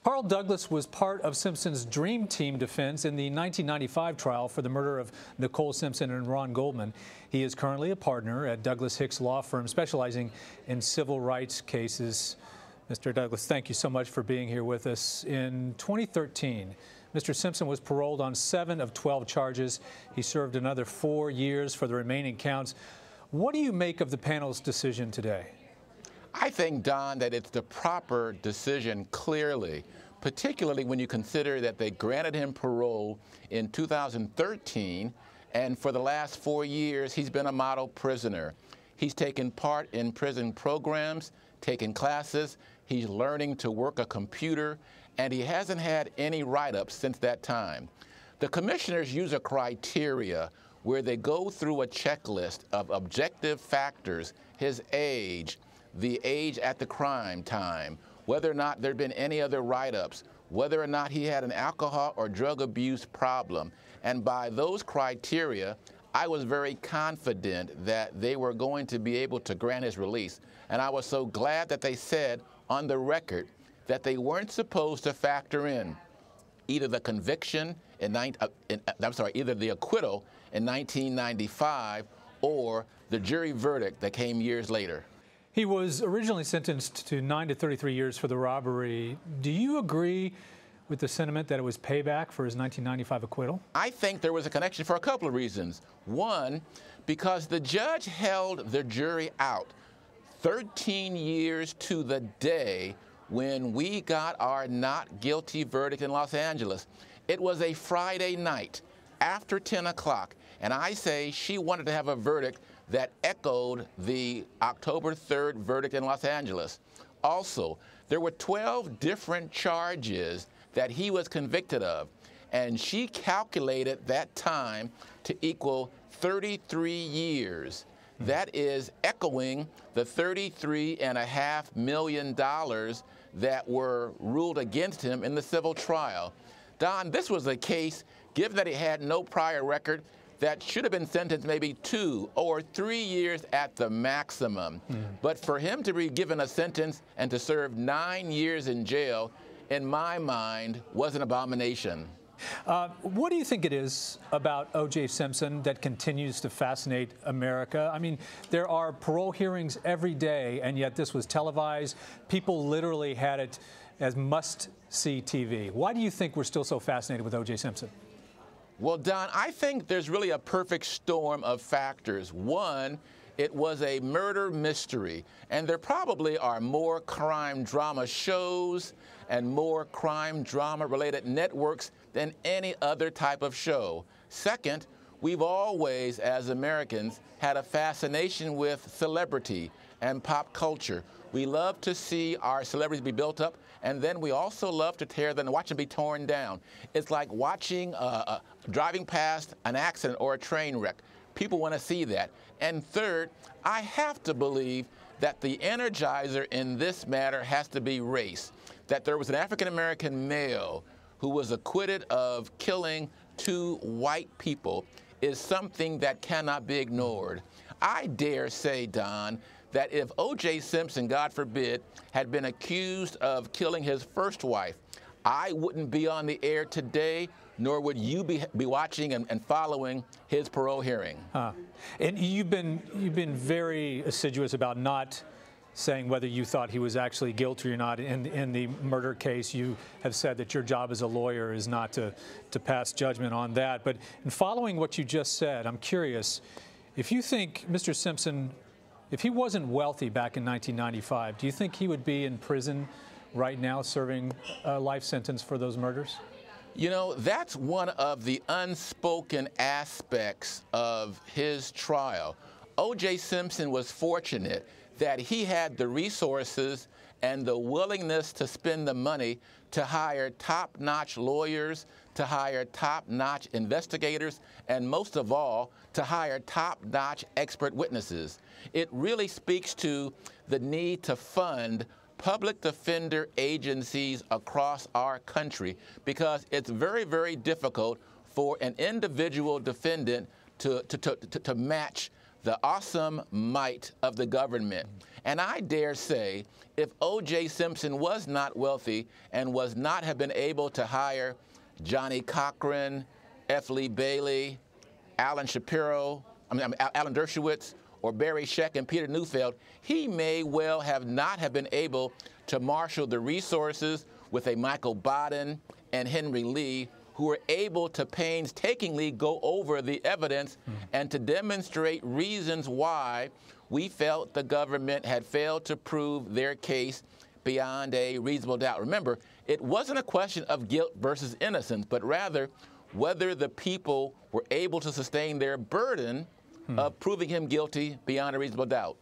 Carl Douglas was part of Simpson's Dream Team defense in the 1995 trial for the murder of Nicole Simpson and Ron Goldman. He is currently a partner at Douglas Hicks Law Firm, specializing in civil rights cases. Mr. Douglas, thank you so much for being here with us. In 2013, Mr. Simpson was paroled on 7 of 12 charges. He served another 4 years for the remaining counts. What do you make of the panel's decision today? I think, Don, that it's the proper decision, clearly, particularly when you consider that they granted him parole in 2013, and for the last 4 years, he's been a model prisoner. He's taken part in prison programs, taken classes, he's learning to work a computer, and he hasn't had any write-ups since that time. The commissioners use a criteria where they go through a checklist of objective factors: his age, the age at the crime time, whether or not there had been any other write-ups, whether or not he had an alcohol or drug abuse problem. And by those criteria, I was very confident that they were going to be able to grant his release. And I was so glad that they said on the record that they weren't supposed to factor in either the conviction either the acquittal in 1995 or the jury verdict that came years later. He was originally sentenced to 9 to 33 years for the robbery. Do you agree with the sentiment that it was payback for his 1995 acquittal? I think there was a connection for a couple of reasons. One, because the judge held the jury out 13 years to the day when we got our not guilty verdict in Los Angeles. It was a Friday night after 10 o'clock, and I say she wanted to have a verdict that echoed the October 3rd verdict in Los Angeles. Also, there were 12 different charges that he was convicted of, and she calculated that time to equal 33 years. That is echoing the $33.5 million that were ruled against him in the civil trial. Don, this was a case, given that he had no prior record, that should have been sentenced maybe 2 or 3 years at the maximum. But for him to be given a sentence and to serve 9 years in jail, in my mind, was an abomination. What do you think it is about O.J. Simpson that continues to fascinate America? I mean, there are parole hearings every day, and yet this was televised. People literally had it as must-see TV. Why do you think we're still so fascinated with O.J. Simpson? Well, Don, I think there's really a perfect storm of factors. One, it was a murder mystery, and there probably are more crime drama shows and more crime drama related networks than any other type of show. Second, we've always, as Americans, had a fascination with celebrity and pop culture. We love to see our celebrities be built up, and then we also love to tear them and watch them be torn down. It's like watching driving past an accident or a train wreck. People want to see that. And third, I have to believe that the energizer in this matter has to be race. That there was an African-American male who was acquitted of killing 2 white people is something that cannot be ignored. I dare say, Don, that if O.J. Simpson, God forbid, had been accused of killing his first wife, I wouldn't be on the air today, nor would you be watching and following his parole hearing. And you've been very assiduous about not saying whether you thought he was actually guilty or not in the murder case. You have said that your job as a lawyer is not to pass judgment on that. But in following what you just said, I'm curious, if you think Mr. Simpson, if he wasn't wealthy back in 1995, do you think he would be in prison right now serving a life sentence for those murders? You know, that's one of the unspoken aspects of his trial. O.J. Simpson was fortunate that he had the resources and the willingness to spend the money to hire top-notch lawyers, to hire top-notch investigators, and most of all, to hire top-notch expert witnesses. It really speaks to the need to fund public defender agencies across our country, because it's very, very difficult for an individual defendant to match the awesome might of the government. And I dare say, if O.J. Simpson was not wealthy and was not have been able to hire Johnny Cochran, F. Lee Bailey, Alan Dershowitz, or Barry Scheck and Peter Neufeld, he may well have not have been able to marshal the resources with a Michael Baden and Henry Lee, who were able to painstakingly go over the evidence and to demonstrate reasons why we felt the government had failed to prove their case beyond a reasonable doubt. Remember, it wasn't a question of guilt versus innocence, but rather whether the people were able to sustain their burden of proving him guilty beyond a reasonable doubt.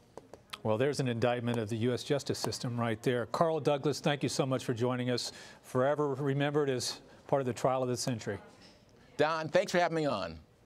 Well, there's an indictment of the U.S. justice system right there. Carl Douglas, thank you so much for joining us. Forever remembered as part of the trial of the century. Don, thanks for having me on.